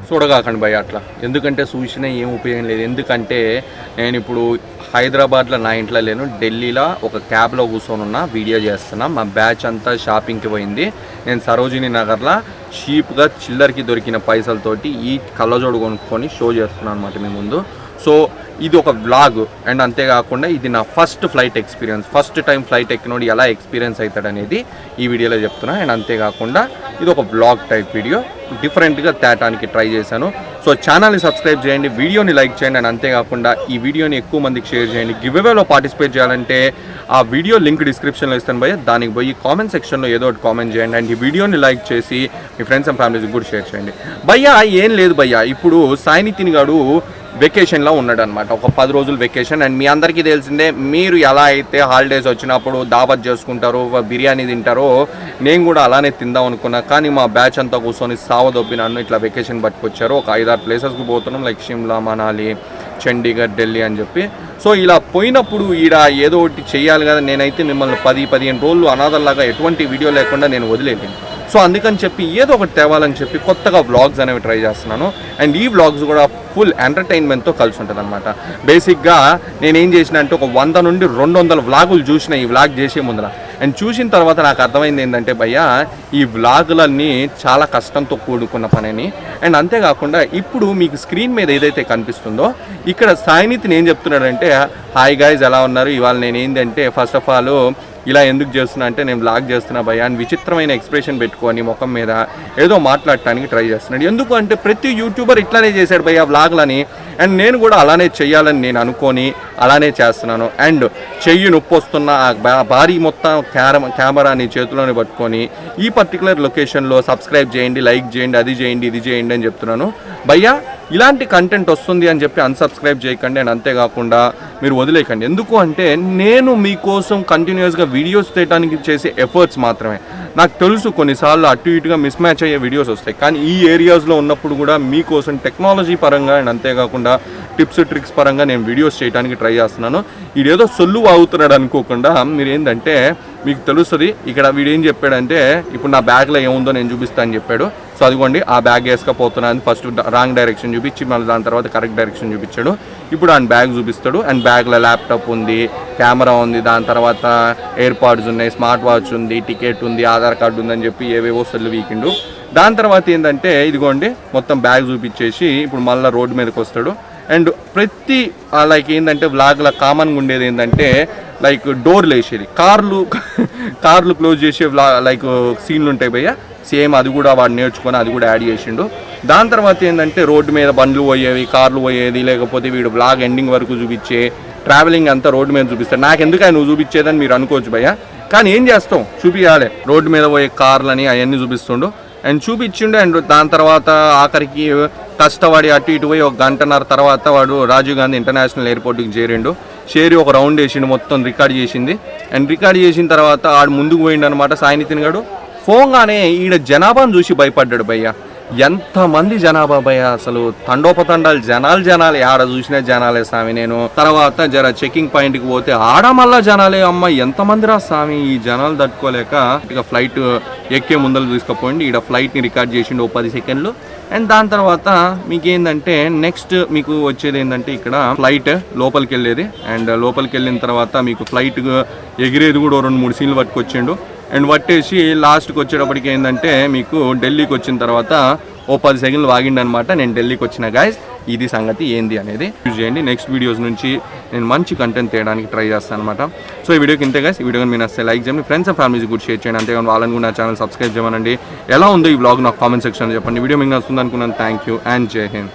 చూడగాకండి భయ్య అట్లా, ఎందుకంటే చూసినా ఏం ఉపయోగం లేదు. ఎందుకంటే నేను ఇప్పుడు హైదరాబాద్లో నా ఇంట్లో లేను, ఢిల్లీలో ఒక క్యాబ్లో కూర్చొని ఉన్నా, వీడియో చేస్తున్నా. మా బ్యాచ్ అంతా షాపింగ్కి పోయింది. నేను సరోజినీ నగర్లో చీప్గా చిల్లర్కి దొరికిన పైసలతోటి ఈ కళ్ళజోడు కొనుక్కొని షో చేస్తున్నాను అనమాట మీ ముందు. సో ఇది ఒక వ్లాగ్, అండ్ అంతేకాకుండా ఇది నా first flight experience. First time flight ఎక్కినోడు ఎలా ఎక్స్పీరియన్స్ అవుతాడు అనేది ఈ వీడియోలో చెప్తున్నా. అండ్ అంతేకాకుండా ఇది ఒక వ్లాగ్ టైప్ వీడియో, డిఫరెంట్గా తేటానికి ట్రై చేశాను. సో ఛానల్ని సబ్స్క్రైబ్ చేయండి, వీడియోని లైక్ చేయండి, అండ్ అంతేకాకుండా ఈ వీడియోని ఎక్కువ మందికి షేర్ చేయండి. గివ్ అవేలో పార్టిసిపేట్ చేయాలంటే ఆ వీడియో లింక్ డిస్క్రిప్షన్లో ఇస్తాను భయ్య, దానికి పోయి కామెంట్ సెక్షన్లో ఏదో ఒకటి కామెంట్ చేయండి. అండ్ ఈ వీడియోని లైక్ చేసి మీ ఫ్రెండ్స్ అండ్ ఫ్యామిలీస్కి కూడా షేర్ చేయండి. భయ్య ఏం లేదు భయ్య, ఇప్పుడు సాయి నితిన్ గారు వెకేషన్లో ఉన్నాడు అనమాట, ఒక 10 రోజులు వెకేషన్. అండ్ మీ అందరికీ తెలిసిందే, మీరు ఎలా అయితే హాలిడేస్ వచ్చినప్పుడు దావత్ చేసుకుంటారో, బిర్యానీ తింటారో, నేను కూడా అలానే తిందాం అనుకున్నా. కానీ మా బ్యాచ్ అంతా కూర్చొని సావదొప్పి నన్ను ఇట్లా వెకేషన్ పట్టుకొచ్చారు. ఒక 5-6 ప్లేసెస్కి పోతున్నాం, లైక్ షిమ్లా, మనాలి, చండీగఢ్, ఢిల్లీ అని చెప్పి. సో ఇలా పోయినప్పుడు ఈడ ఏదో ఒకటి చేయాలి కదా. నేనైతే మిమ్మల్ని 10-15 రోజులు అనాథల్లాగా ఎటువంటి వీడియో లేకుండా నేను వదిలేను. సో అందుకని చెప్పి ఏదో ఒకటి తేవాలని చెప్పి కొత్తగా వ్లాగ్స్ అనేవి ట్రై చేస్తున్నాను. అండ్ ఈ వ్లాగ్స్ కూడా ఫుల్ ఎంటర్టైన్మెంట్తో కలిసి ఉంటుంది అనమాట. బేసిక్గా నేనేం చేసిన అంటే ఒక 100 నుండి 200 వ్లాగులు చూసిన ఈ వ్లాగ్ చేసే ముందర. అండ్ చూసిన తర్వాత నాకు అర్థమైంది ఏంటంటే భయ్య, ఈ వ్లాగులన్నీ చాలా కష్టంతో కూడుకున్న పనిని. అండ్ అంతేకాకుండా ఇప్పుడు మీకు స్క్రీన్ మీద ఏదైతే కనిపిస్తుందో ఇక్కడ సాయి నితిన్ ఏం చెప్తున్నాడంటే, హాయ్ గైజ్ ఎలా ఉన్నారు, ఇవాళ నేను ఏంటంటే ఫస్ట్ ఆఫ్ ఆల్ ఇలా ఎందుకు చేస్తున్నా అంటే నేను వ్లాగ్ చేస్తున్నా భయ్య అని విచిత్రమైన ఎక్స్ప్రెషన్ పెట్టుకొని ముఖం మీద ఏదో మాట్లాడటానికి ట్రై చేస్తున్నాడు. ఎందుకు అంటే ప్రతి యూట్యూబర్ ఇట్లానే చేశాడు భయ్య వ్లాగ్లని. అండ్ నేను కూడా అలానే చేయాలని నేను అనుకొని అలానే చేస్తున్నాను. అండ్ చెయ్యి నొప్పి వస్తున్న భారీ మొత్తం కెమెరాని చేతిలోనే పట్టుకొని ఈ పర్టికులర్ లొకేషన్లో సబ్స్క్రైబ్ చేయండి, లైక్ చేయండి, అది చేయండి, ఇది చేయండి అని చెప్తున్నాను. భయ్య ఇలాంటి కంటెంట్ వస్తుంది అని చెప్పి అన్సబ్స్క్రైబ్ చేయకండి. అండ్ అంతేకాకుండా మీరు వదిలేయకండి. ఎందుకు అంటే నేను మీకోసం కంటిన్యూస్గా వీడియోస్ తీయడానికి చేసే ఎఫర్ట్స్ మాత్రమే. నాకు తెలుసు కొన్నిసార్లు అటు ఇటుగా మిస్ మ్యాచ్ అయ్యే వీడియోస్ వస్తాయి, కానీ ఈ ఏరియాస్లో ఉన్నప్పుడు కూడా మీకోసం టెక్నాలజీ పరంగా అండ్ అంతేకాకుండా టిప్స్ ట్రిక్స్ పరంగా నేను వీడియోస్ చేయడానికి ట్రై చేస్తున్నాను. ఇదేదో సొల్లు వాగుతున్నాడు అనుకోకుండా మీరు ఏంటంటే మీకు తెలుస్తుంది. ఇక్కడ వీడు ఏం చెప్పాడంటే, ఇప్పుడు నా బ్యాగ్లో ఏముందో నేను చూపిస్తా అని చెప్పాడు. సో అదిగోండి ఆ బ్యాగ్ వేసుకపోతున్నాను. ఫస్ట్ రాంగ్ డైరెక్షన్ చూపించి మళ్ళీ దాని తర్వాత కరెక్ట్ డైరెక్షన్ చూపించాడు. ఇప్పుడు ఆయన బ్యాగ్ చూపిస్తాడు. అండ్ బ్యాగ్లో ల్యాప్టాప్ ఉంది, కెమెరా ఉంది, దాని తర్వాత ఎయిర్పాడ్స్ ఉన్నాయి, స్మార్ట్ వాచ్ ఉంది, టికెట్ ఉంది, ఆధార్ కార్డు ఉందని చెప్పి ఏవేవో సొల్లు వీకిండు. దాని తర్వాత ఏంటంటే ఇదిగోండి మొత్తం బ్యాగ్ చూపించేసి ఇప్పుడు మళ్ళీ రోడ్డు మీదకి వస్తాడు. అండ్ ప్రతి లైక్ ఏంటంటే వ్లాగ్లో కామన్గా ఉండేది ఏంటంటే లైక్ డోర్లు వేసేది, కార్లు క్లోజ్ చేసే లైక్ సీన్లు ఉంటాయి భయ్య. సేమ్ అది కూడా వాడు నేర్చుకొని అది కూడా యాడ్ చేసిండు. దాని తర్వాత ఏంటంటే రోడ్డు మీద బండ్లు పోయేవి, కార్లు పోయేది, లేకపోతే వీడు వ్లాగ్ ఎండింగ్ వరకు చూపించే ట్రావెలింగ్ అంతా రోడ్డు మీద చూపిస్తాడు. నాకు ఎందుకు నువ్వు చూపించేదని మీరు అనుకోవచ్చు భయ్య, కానీ ఏం చేస్తాం, చూపించాలి. రోడ్డు మీద పోయే కార్లని అవన్నీ చూపిస్తుండు అండ్ చూపించిండు. అండ్ దాని తర్వాత ఆఖరికి కష్టపడి అటు ఇటు పోయి 1 గంటన్నర తర్వాత వాడు రాజీవ్ గాంధీ ఇంటర్నేషనల్ ఎయిర్పోర్ట్కి చేరి ఒక రౌండ్ వేసిండు, మొత్తం రికార్డ్ చేసింది. అండ్ రికార్డ్ చేసిన తర్వాత ఆడు ముందుకు పోయిండు అనమాట సాయి నితిన్ గారు. పోగానే ఈడ జనాభాను చూసి భయపడ్డాడు భయ్య. ఎంతమంది జనాభా భయ్య, అసలు తండోపతండాలు జనాలు ఆడ చూసిన జనాలే స్వామి. నేను తర్వాత జర చెకింగ్ పాయింట్కి పోతే ఆడ మళ్ళా జనాలే. అమ్మ ఎంతమంది రా స్వామి, ఈ జనాలు తట్టుకోలేక ఇక ఫ్లైట్ ఎక్కే ముందలు తీసుకుపోయింది. ఈడ ఫ్లైట్ని రికార్డ్ చేసిండు 10 సెకండ్లు. అండ్ దాని తర్వాత మీకు ఏంటంటే నెక్స్ట్ మీకు వచ్చేది ఏంటంటే ఇక్కడ ఫ్లైట్ లోపలికి వెళ్ళేది. అండ్ లోపలికి వెళ్ళిన తర్వాత మీకు ఫ్లైట్ ఎగిరేది కూడా 2-3 సీన్లు పట్టుకొచ్చిండు. అండ్ పట్టేసి లాస్ట్కి వచ్చేటప్పటికి ఏంటంటే మీకు ఢిల్లీకి వచ్చిన తర్వాత 10 సెకండ్లు వాగిండు అనమాట. నేను ఢిల్లీకి వచ్చిన గాయస్, ఇది సంగతి ఏంది అనేది యూజ్ చేయండి. నెక్స్ట్ వీడియోస్ నుంచి నేను మంచి కంటెంట్ తీయడానికి ట్రై చేస్తాను అనమాట. సో ఈ వీడియోకి ఇంతే గాయస్. ఈ వీడియోని మీరు నచ్చితే లైక్ చేయండి, ఫ్రెండ్స్ అండ్ ఫ్యామిలీస్ కూడా షేర్ చేయండి. అంతేగాని వాళ్ళని కూడా నా ఛానల్ సబ్స్క్రైబ్ చేయమనండి. ఎలా ఉందో ఈ వ్లాగ్ నాకు కామెంట్ సెక్షన్లో చెప్పండి. వీడియో మీకు నచ్చుతుంది అనుకున్నాను. థ్యాంక్ యూ అండ్ జై హింద్.